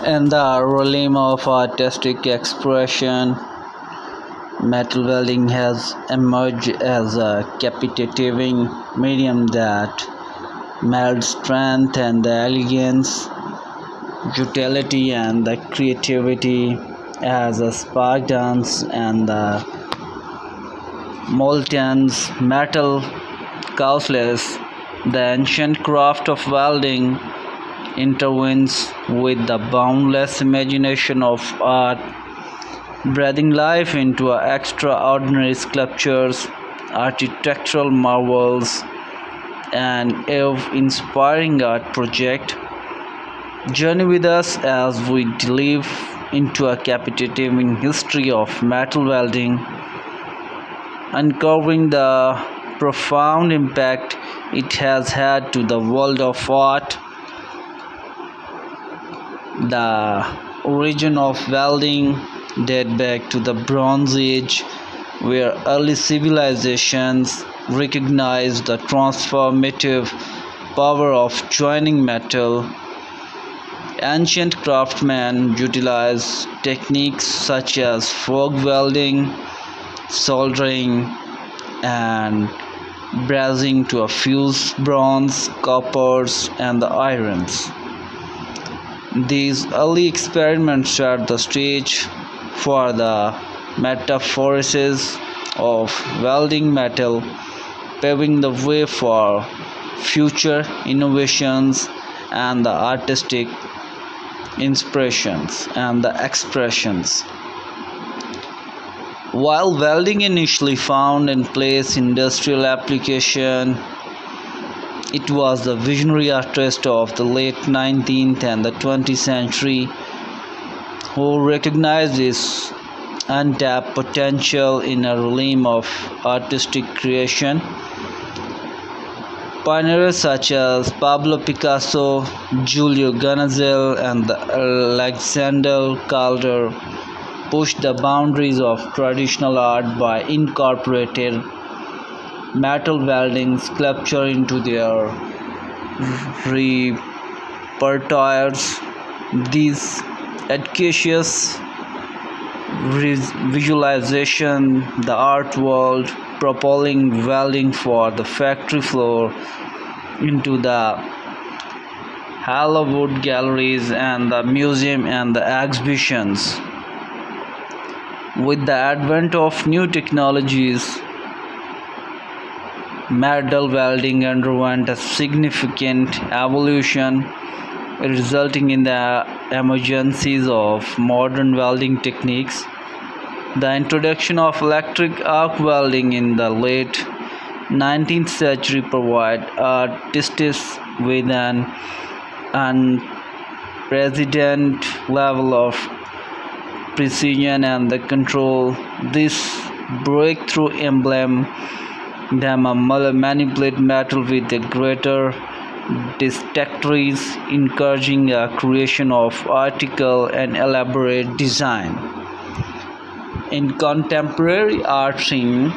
In the realm of artistic expression, metal welding has emerged as a captivating medium that melds strength and the elegance, utility and the creativity as a spark dance and the molten metal causeless. The ancient craft of welding intertwines with the boundless imagination of art, breathing life into extraordinary sculptures, architectural marvels, and awe-inspiring art project. Journey with us as we delve into a captivating history of metal welding, uncovering the profound impact it has had to the world of art. The origin of welding date back to the Bronze Age, where early civilizations recognized the transformative power of joining metal. Ancient craftsmen utilized techniques such as fork welding, soldering, and brazing to fuse bronze, coppers, and the irons. These early experiments set the stage for the metamorphosis of welding metal, paving the way for future innovations and the artistic inspirations and the expressions. While welding initially found in place industrial application, it was the visionary artist of the late 19th and the 20th century who recognized its untapped potential in a realm of artistic creation. Pioneers such as Pablo Picasso, Julio Ganasel, and Alexander Calder pushed the boundaries of traditional art by incorporating metal welding sculpture into their repertoires. These audacious visualization the art world, propelling welding for the factory floor into the Hollywood galleries and the museum and the exhibitions. With the advent of new technologies, metal welding underwent a significant evolution, resulting in the emergence of modern welding techniques. The introduction of electric arc welding in the late 19th century provided artists with an unprecedented level of precision and the control. This breakthrough emblem them manipulate metal with a greater dexterity, encouraging a creation of article and elaborate design. In contemporary art scene,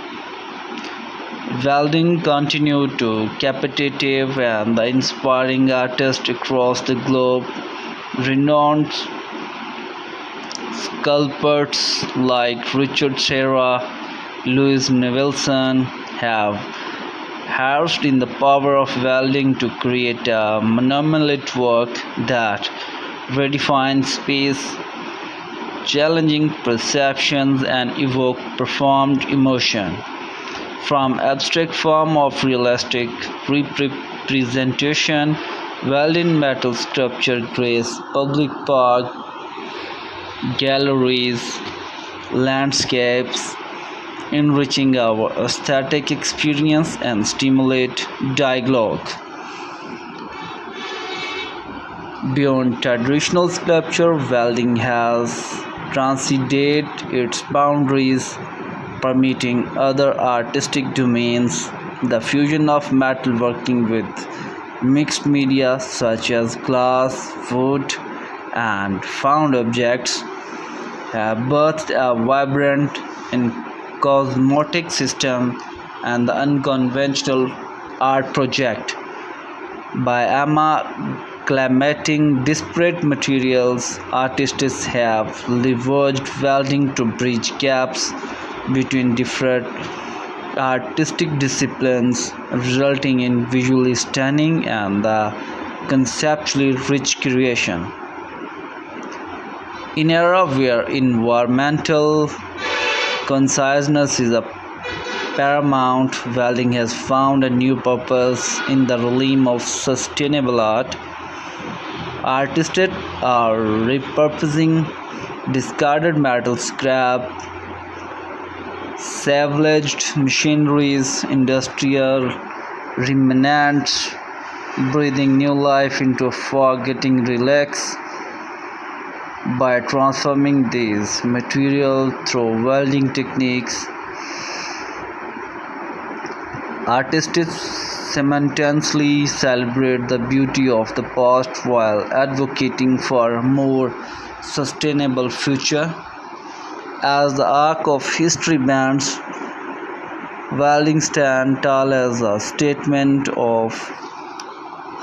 welding continued to captivate and inspiring artists across the globe. Renowned sculptors like Richard Serra, Louis Nevelson have harnessed in the power of welding to create a monumental work that redefines space, challenging perceptions and evoke profound emotion. From abstract form of realistic representation, welding metal sculpture grace public park, galleries, landscapes, enriching our aesthetic experience and stimulate dialogue. Beyond traditional sculpture, welding has transcended its boundaries, permitting other artistic domains. The fusion of metalworking with mixed media such as glass, wood, and found objects have birthed a vibrant and cosmetic system and the unconventional art project by Emma Acclimating disparate materials, artists have leveraged welding to bridge gaps between different artistic disciplines, resulting in visually stunning and conceptually rich creation. In an era where environmental consciousness is a paramount, welding has found a new purpose in the realm of sustainable art. Artists are repurposing discarded metal scrap, salvaged machineries, industrial remnants, breathing new life into a forgetting relax. By transforming these material through welding techniques, artists simultaneously celebrate the beauty of the past while advocating for a more sustainable future. As the arc of history bends, welding stands tall as a statement of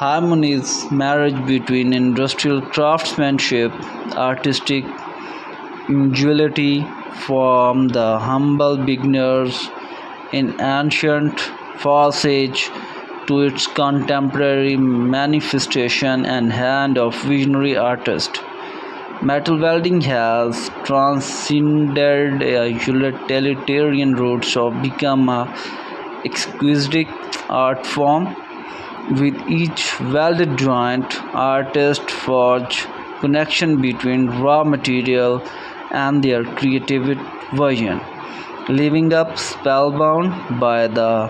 harmonious marriage between industrial craftsmanship, artistic ingenuity from the humble beginners in ancient passage to its contemporary manifestation and hand of visionary artist. Metal welding has transcended utilitarian roots of become a exquisite art form. With each welded joint, artists forge connection between raw material and their creative vision, leaving up spellbound by the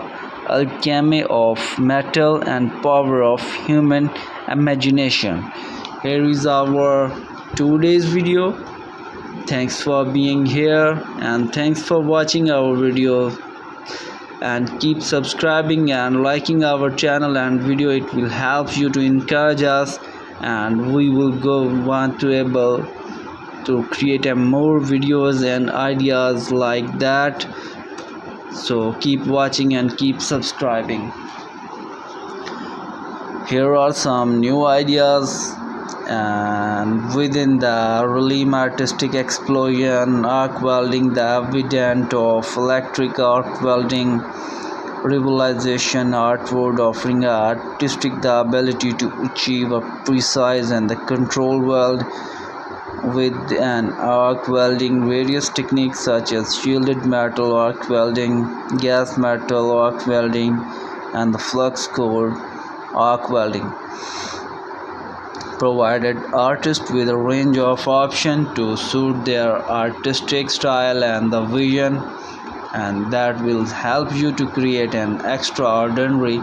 alchemy of metal and power of human imagination. Here is our today's video. Thanks for being here and thanks for watching our video, and keep subscribing and liking our channel and video. It will help you to encourage us, and we will want to able to create a more videos and ideas like that. So keep watching and keep subscribing. Here are some new ideas and within the realm artistic explosion, arc welding, the evident of electric arc welding realization artwork offering artistic the ability to achieve a precise and the control weld with an arc welding. Various techniques such as shielded metal arc welding, gas metal arc welding, and the flux core arc welding provided artists with a range of options to suit their artistic style and the vision, and that will help you to create an extraordinary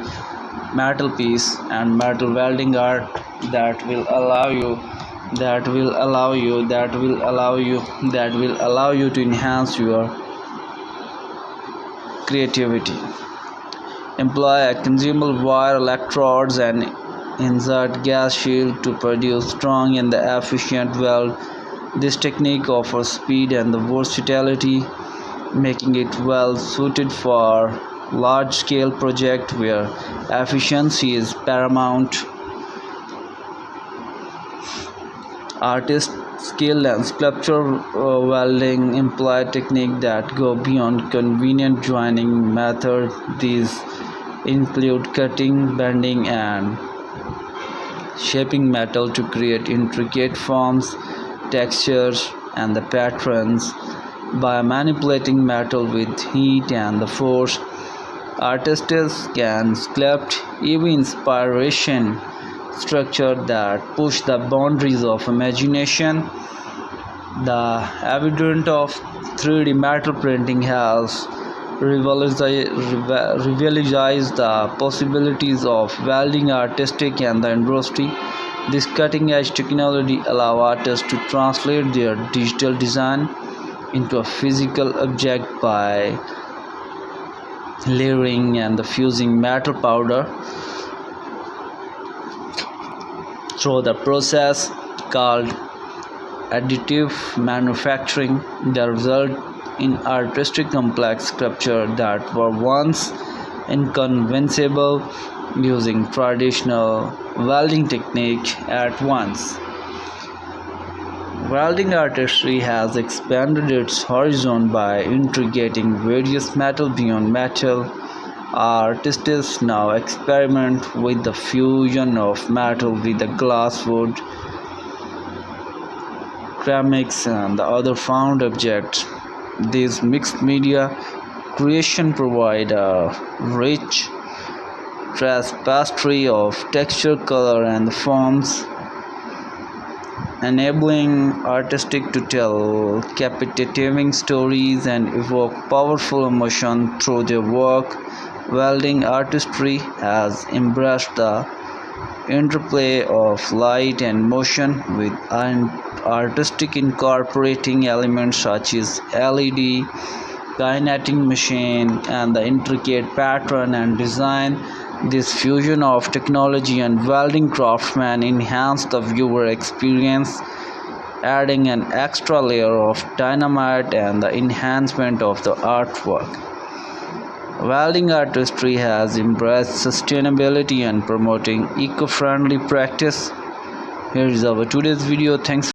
metal piece and metal welding art that will allow you to enhance your creativity. Employ a consumable wire electrodes and insert gas shield to produce strong and efficient weld. This technique offers speed and the versatility, making it well suited for large-scale projects where efficiency is paramount. Artist skill and sculpture welding employ techniques that go beyond convenient joining methods. These include cutting, bending, and shaping metal to create intricate forms, textures, and the patterns. By manipulating metal with heat and the force, artists can sculpt even inspiration structure that push the boundaries of imagination. The evidence of 3D metal printing has revolutionized the possibilities of welding artistic and the industry. This cutting-edge technology allows artists to translate their digital design into a physical object by layering and fusing metal powder through the process called additive manufacturing. The result in artistic complex sculpture that were once inconceivable using traditional welding technique at once. Welding artistry has expanded its horizon by integrating various metal beyond metal. Artists now experiment with the fusion of metal with the glass, wood, ceramics, and the other found objects. These mixed media creation provide a rich tapestry of texture, color, and forms, enabling artists to tell captivating stories and evoke powerful emotion through their work. Welding artistry has embraced the interplay of light and motion, with artistic incorporating elements such as LED, kinetic machine, and the intricate pattern and design. This fusion of technology and welding craftsmen enhance the viewer experience, adding an extra layer of dynamite and the enhancement of the artwork. Welding artistry has embraced sustainability and promoting eco-friendly practice. Here is our today's video. Thanks.